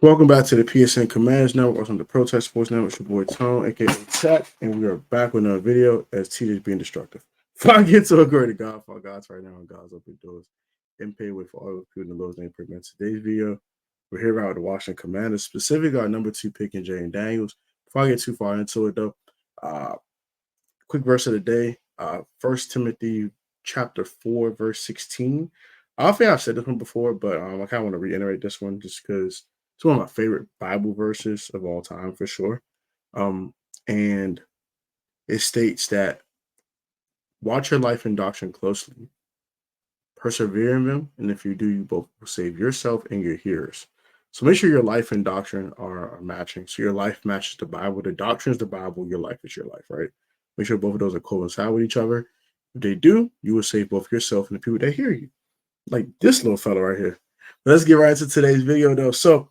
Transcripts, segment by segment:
Welcome back to the PSN Commanders Network on the Protest Sports Network. It's your boy Tone, aka Tech, and we are back with another video as TJ's being destructive. Before I get to a great God for God's right now and God's open doors and pay with for all the people in the Lord's name. In today's video, we're here out with the Washington Commanders, specifically our number 2 pick in Jayden Daniels. Before I get too far into it though, quick verse of the day, 1 Timothy chapter 4, verse 16. I think I've said this one before, but I kind of want to reiterate this one just because it's one of my favorite Bible verses of all time for sure. And it states that watch your life and doctrine closely, persevere in them, and if you do, you both will save yourself and your hearers. So make sure your life and doctrine are matching. So your life matches the Bible. The doctrine is the Bible. Your life is your life, right? Make sure both of those are coincide with each other. If they do, you will save both yourself and the people that hear you. Like this little fella right here. Let's get right into today's video though. So,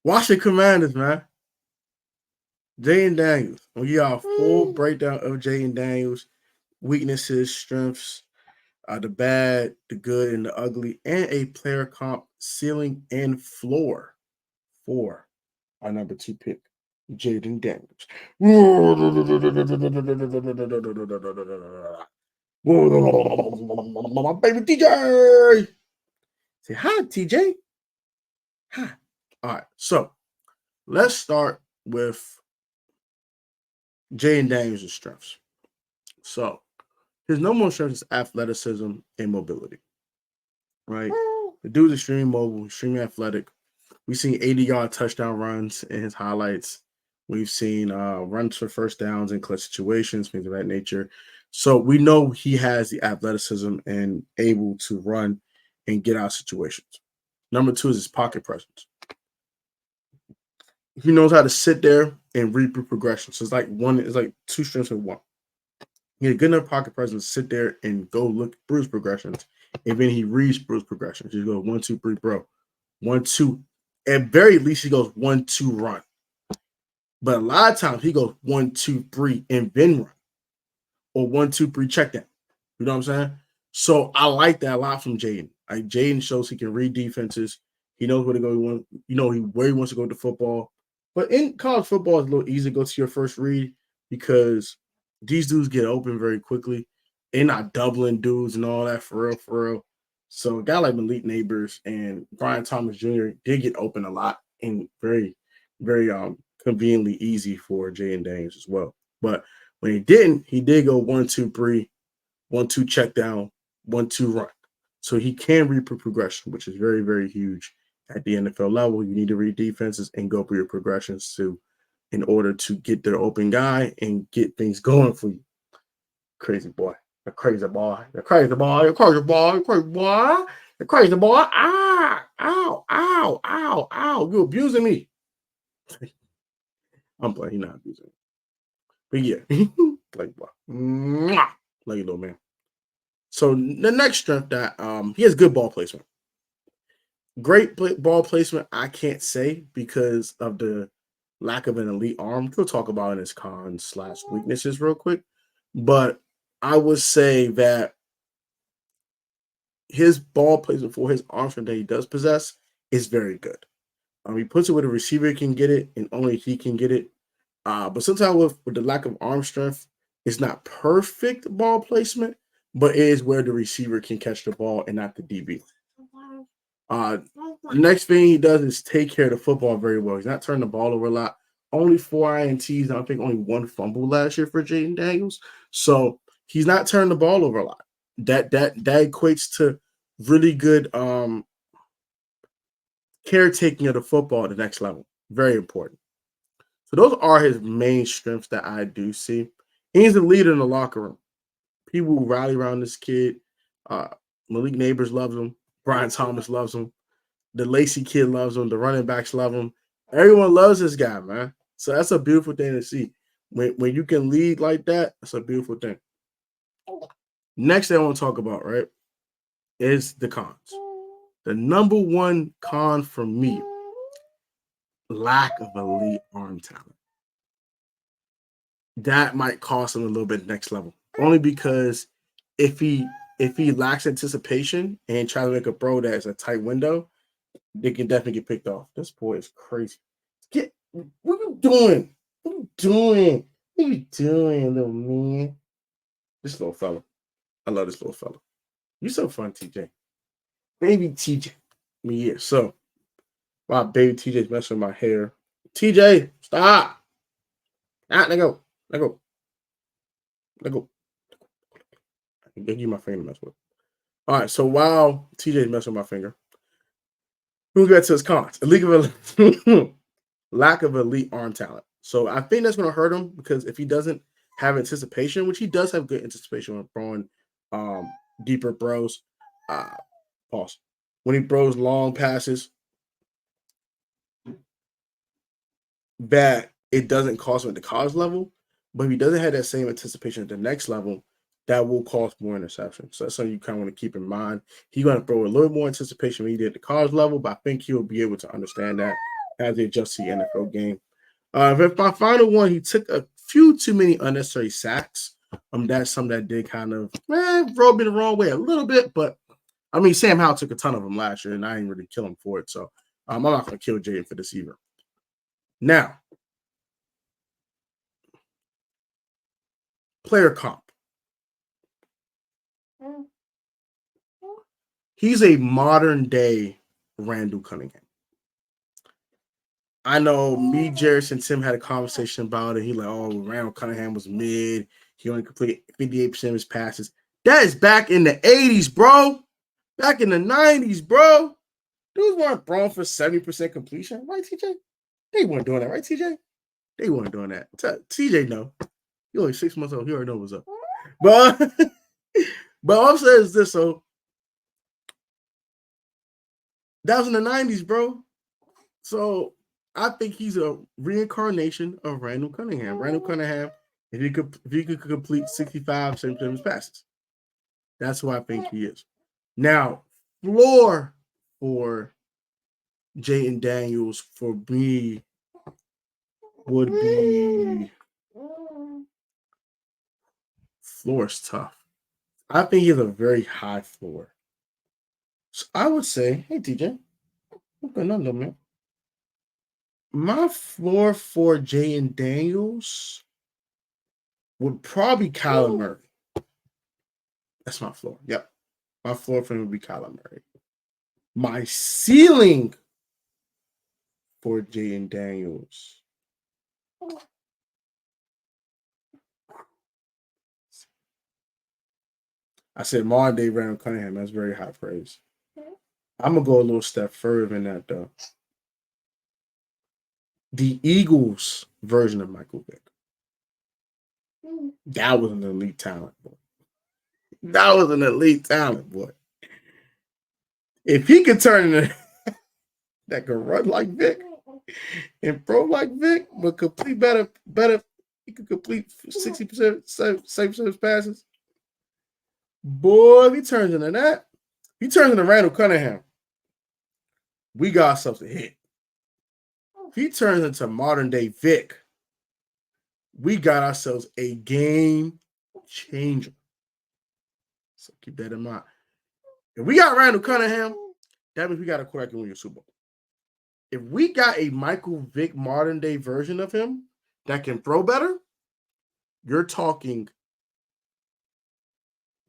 Washington Commanders, man. Jayden Daniels. I'll give y'all a full breakdown of Jayden Daniels, weaknesses, strengths, the bad, the good, and the ugly, and a player comp ceiling and floor for our number 2 pick, Jayden Daniels. My baby TJ. Say hi, TJ. Hi. All right. So let's start with Jayden Daniels' strengths. So his number one strength is athleticism and mobility. Right? The dude's extremely mobile, extremely athletic. We've seen 80-yard touchdown runs in his highlights. We've seen runs for first downs in clutch situations, things of that nature. So we know he has the athleticism and able to run and get out of situations. Number 2 is his pocket presence. He knows how to sit there and read through progression. So it's like two strengths in one. He had good enough pocket presence to sit there and go look Bruce progressions. And then he reads Bruce progressions. He goes 1, 2, 3, bro. 1, 2. At very least, he goes 1, 2, run. But a lot of times he goes 1, 2, 3, and then run. Or 1, 2, 3, check that. You know what I'm saying? So I like that a lot from Jayden. Like Jayden shows he can read defenses. He knows where to go. Where he wants to go to football. But in college football, it's a little easy to go to your first read because these dudes get open very quickly. They're not doubling dudes and all that for real. So a guy like Malik Neighbors and Brian Thomas Jr. did get open a lot and very, very conveniently easy for Jayden Daniels as well. But when he didn't, he did go 1, 2, 3, 1, 2 check down, 1, 2 run. So he can read progression, which is very, very huge at the NFL level. You need to read defenses and go through your progressions in order to get their open guy and get things going for you. Crazy boy. The crazy boy. The crazy boy. The crazy boy. The crazy boy. The crazy boy. Ah! Ow! Ow! Ow! Ow! You abusing me. I'm playing. He's not abusing me. But yeah. Like boy. Like you little man. So the next strength that he has good ball placement. Great ball placement, I can't say because of the lack of an elite arm. We'll talk about in his cons / weaknesses real quick. But I would say that his ball placement for his arm strength that he does possess is very good. He puts it where the receiver can get it and only he can get it. But sometimes with the lack of arm strength, it's not perfect ball placement, but it is where the receiver can catch the ball and not the DB. The next thing he does is take care of the football very well. He's not turning the ball over a lot. Only 4 INTs. I think only 1 fumble last year for Jayden Daniels. So he's not turning the ball over a lot. That equates to really good caretaking of the football at the next level. Very important. So those are his main strengths that I do see. He's the leader in the locker room. People rally around this kid. Malik Neighbors loves him. Brian Thomas loves him. The Lacey kid loves him. The running backs love him. Everyone loves this guy, man. So that's a beautiful thing to see. When you can lead like that, that's a beautiful thing. Next thing I want to talk about, right, is the cons. The number 1 con for me, lack of elite arm talent. That might cost him a little bit next level. Only because if he lacks anticipation and tries to make a throw that's a tight window, they can definitely get picked off. This boy is crazy. What you doing? What you doing? What you doing, little man? This little fella. I love this little fella. You so fun, TJ. Baby TJ. Yeah, so my baby TJ's messing with my hair. TJ, stop. Let go. Let go. Let go. I give you my finger to mess with. All right, so while TJ's messing with my finger, we'll get to his cons. Lack of elite arm talent. So I think that's going to hurt him because if he doesn't have anticipation, which he does have good anticipation when throwing deeper throws, pause. When he throws long passes, that it doesn't cost him at the college level, but if he doesn't have that same anticipation at the next level, that will cause more interceptions. So that's something you kind of want to keep in mind. He's going to throw a little more anticipation when he did at the college level, but I think he'll be able to understand that as he adjusts to the NFL game. If my final one, he took a few too many unnecessary sacks. That's something that did kind of rub me the wrong way a little bit, but I mean, Sam Howell took a ton of them last year, and I didn't really kill him for it. So I'm not going to kill Jayden for this either. Now, player comp. He's a modern day Randall Cunningham. I know me, Jarris, and Tim had a conversation about it. He like, oh, Randall Cunningham was mid. He only completed 58% of his passes. That is back in the 80s, bro. Back in the 90s, bro. Dudes weren't thrown for 70% completion. Right, TJ? They weren't doing that, right, TJ? They weren't doing that. TJ, no. You're only 6 months old. You already know what's up. But all I'm saying is this, so that was in the 90s, bro. So I think he's a reincarnation of Randall Cunningham. Randall Cunningham, if he could complete 65% of his passes. That's who I think he is. Now, floor for Jayden Daniels for me would be floor's tough. I think he has a very high floor. So I would say, hey TJ, what's going on, man? My floor for Jayden Daniels would probably Kyler Murray. That's my floor. Yep. My floor for him would be Kyler Murray. My ceiling for Jayden Daniels. I said modern day Randall Cunningham. That's very high praise. I'm going to go a little step further than that, though. The Eagles version of Michael Vick. That was an elite talent, boy. That was an elite talent, boy. If he could turn into that could run like Vic and throw like Vic, but complete better, he could complete 60%, 70% of his passes. Boy, if he turns into that, he turns into Randall Cunningham. We got ourselves a hit. If he turns into modern day Vic, we got ourselves a game changer. So keep that in mind. If we got Randall Cunningham, that means we got a quarterback who win your Super Bowl. If we got a Michael Vick modern day version of him that can throw better, you're talking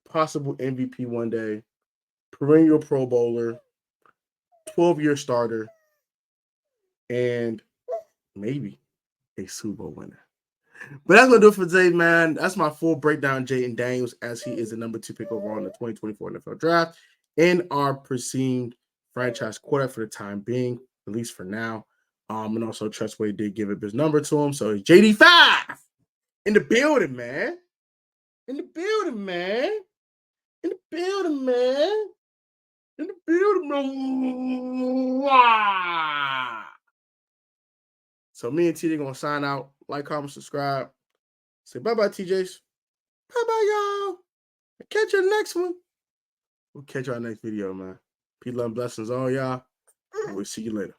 possible MVP one day, perennial Pro Bowler, 12-year starter, and maybe a Super Bowl winner. But that's going to do it for today, man. That's my full breakdown, Jayden Daniels, as he is the number 2 pick overall in the 2024 NFL Draft and our presumed franchise quarterback for the time being, at least for now. And also, Trustway did give up his number to him. So, JD5 in the building, man. In the building, man. In the building, man. In the building, man. So me and TJ gonna sign out. Like, comment, subscribe. Say bye-bye, TJs. Bye-bye, y'all. Catch you in the next one. We'll catch you on the next video, man. Peace, love, and blessings all y'all. And we'll see you later.